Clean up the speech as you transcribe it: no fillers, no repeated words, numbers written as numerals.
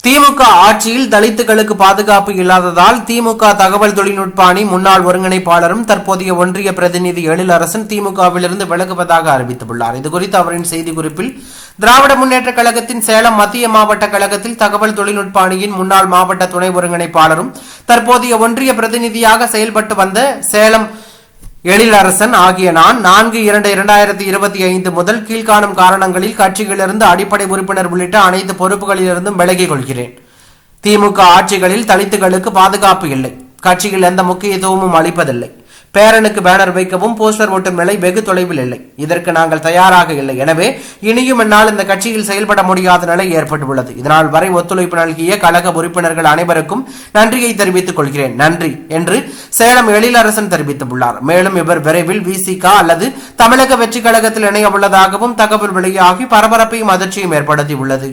திமுக ஆட்சியில் தலித்துகளுக்கு பாதுகாப்பு இல்லாததால் திமுக தகவல் தொழில்நுட்ப அணி முன்னாள் ஒருங்கிணைப்பாளரும் தற்போதைய ஒன்றிய பிரதிநிதி எழிலரசன் திமுகவிலிருந்து விலகுவதாக அறிவித்துள்ளார். இதுகுறித்து அவரின் செய்திக்குறிப்பில், திராவிட முன்னேற்ற கழகத்தின் சேலம் மத்திய மாவட்ட கழகத்தில் தகவல் தொழில்நுட்ப அணியின் முன்னாள் மாவட்ட துணை ஒருங்கிணைப்பாளரும் தற்போதைய ஒன்றிய பிரதிநிதியாக செயல்பட்டு வந்த சேலம் எழிலரசன் ஆகிய நான் 4/2/2025 முதல் கீழ்காணும் காரணங்களில் கட்சியிலிருந்து அடிப்படை உறுப்பினர் உள்ளிட்ட அனைத்து பொறுப்புகளிலிருந்தும் விலகிக் கொள்கிறேன். திமுக ஆட்சிகளில் தலித்துகளுக்கு பாதுகாப்பு இல்லை. கட்சியில் எந்த முக்கியத்துவமும் அளிப்பதில்லை. பேரனுக்கு பேனர் வைக்கவும் போஸ்டர் ஒட்டும் நிலை வெகு தொலைவில் இல்லை. இதற்கு நாங்கள் தயாராக இல்லை. எனவே இனியும் என்னால் இந்த கட்சியில் செயல்பட முடியாத நிலை ஏற்பட்டுள்ளது. இதனால் வரை ஒத்துழைப்பு நல்கிய கழக உறுப்பினர்கள் அனைவருக்கும் நன்றியை தெரிவித்துக் கொள்கிறேன். நன்றி என்று சேலம் எழிலரசன் தெரிவித்துள்ளார். மேலும் இவர் விரைவில் விசிக அல்லது தமிழக வெற்றி கழகத்தில் இணைய உள்ளதாகவும் தகவல் வெளியாகி பரபரப்பையும் அதிர்ச்சியும் ஏற்படுத்தியுள்ளது.